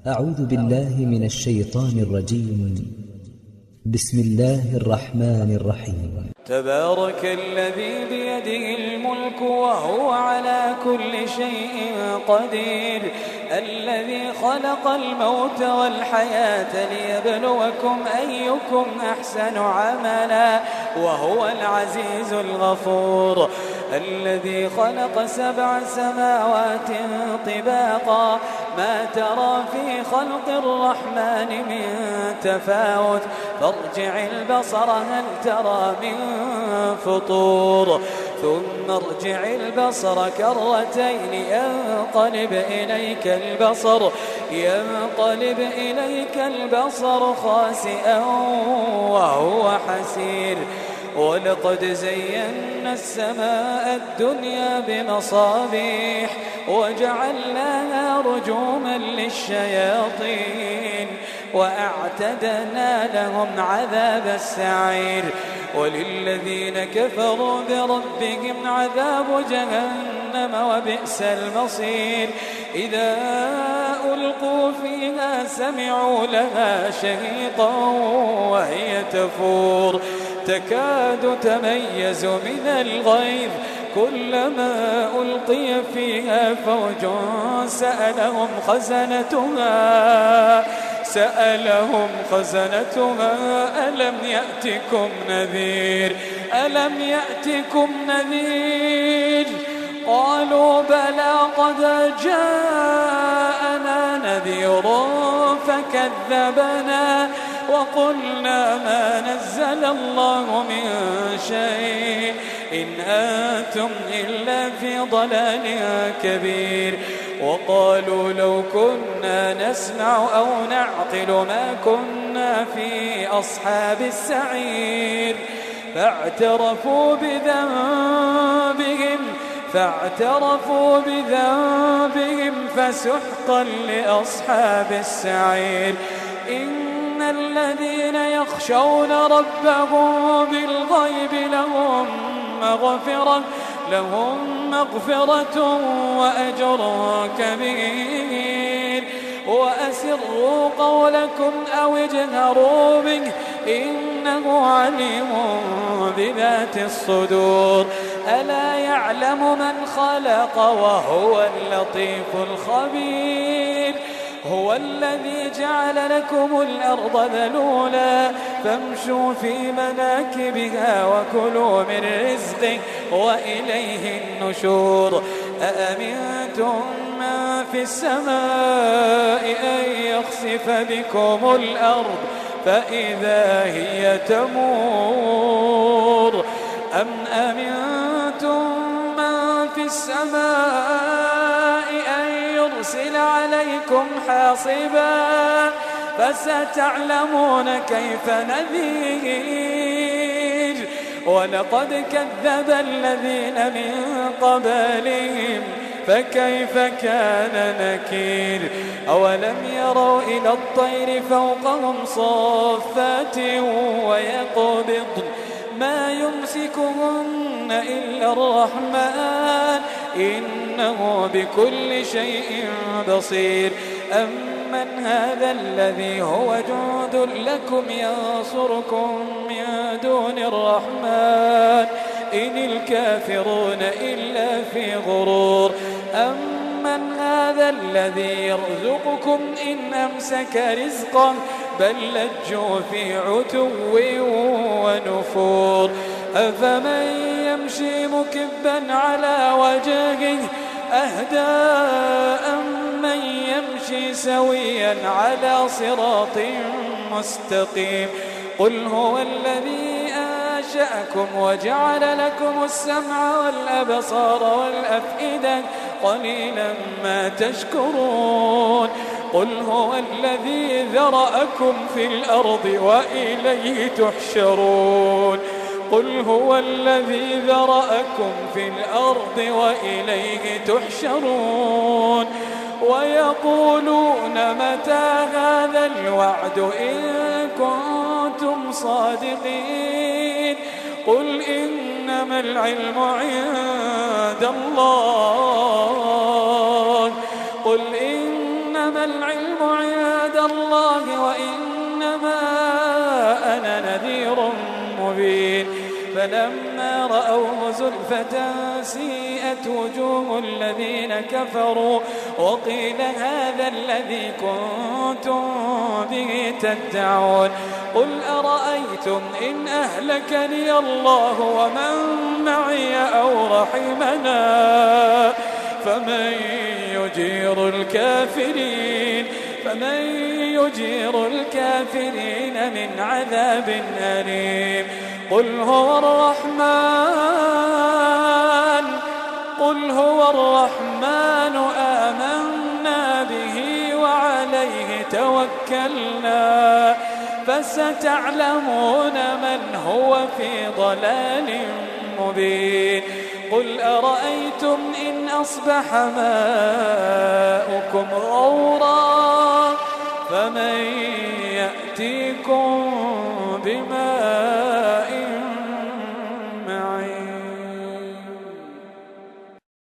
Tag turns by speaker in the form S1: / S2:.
S1: أعوذ بالله من الشيطان الرجيم. بسم الله الرحمن الرحيم.
S2: تبارك الذي بيده الملك وهو على كل شيء قدير، الذي خلق الموت والحياة ليبلوكم أيكم أحسن عملا وهو العزيز الغفور، الذي خلق 7 سماوات طباقا ما ترى في خلق الرحمن من تفاوت فارجع البصر هل ترى من فطور ثم ارجع البصر كرتين ينقلب إليك البصر خاسئا وهو حسير. ولقد زينا السماء الدنيا بمصابيح وجعلناها رجوما للشياطين وأعتدنا لهم عذاب السعير. وللذين كفروا بربهم عذاب جهنم وبئس المصير. إذا ألقوا فيها سمعوا لها شهيقا وهي تفور تكاد تميز من الغيظ كلما ألقي فيها فوج سألهم خزنتها ألم يأتكم نذير قالوا بلى قد جاءنا نذير فكذبنا وقلنا ما نزل الله من شيء إن أنتم إلا في ضلال كبير. وقالوا لو كنا نسمع أو نعقل ما كنا في أصحاب السعير فاعترفوا بذنبهم فسحقا لأصحاب السعير. إن الذين يخشون ربهم بالغيب لهم مغفرة وأجر كبير. وأسروا قولكم أو اجهروا به إنه عليم بذات الصدور. ألا يعلم من خلق وهو اللطيف الخبير. هو الذي جعل لكم الأرض ذلولا فامشوا في مناكبها وكلوا من رزقه وإليه النشور. أأمنتم من في السماء أن يخسف بكم الأرض فإذا هي تمور أم أمنتم من في السماء أن يرسل عليكم حاصبا فستعلمون كيف نذير. ولقد كذب الذين من قبلهم فكيف كان نكير. أولم يروا إلى الطير فوقهم صافات ويقبضن ما يمسكهن إلا الرحمن إنه بكل شيء بصير. أمن هذا الذي هو جند لكم ينصركم من دون الرحمن إن الكافرون إلا في غرور. أمن هذا الذي يرزقكم إن أمسك رزقا بل لجوا في عتو ونفور. أفمن يمشي مكبا على وجهه أهدى أمن يمشي سويا على صراط مستقيم. قل هو الذي أنشأكم وجعل لكم السمع والأبصار والأفئدة قليلا ما تشكرون. قل هو الذي ذرأكم في الأرض وإليه تحشرون. قل هو الذي ذرأكم في الأرض وإليه تحشرون. ويقولون متى هذا الوعد إن كنتم صادقين. قل إنما العلم عند الله. قل إنما إنما العلم عند الله وإنما أنا نذير مبين فلما رأوه زلفة سيئت وجوه الذين كفروا وقيل هذا الذي كنتم به تدعون قل أرأيتم إن أهلكني الله ومن معي أو رحمنا فمن يجير الكافرين من عذاب أليم قل هو الرحمن آمنا به وعليه توكلنا فستعلمون من هو في ضلال مبين قل أرأيتم إن أصبح ماؤكم غورا فمن يأتيكم بماء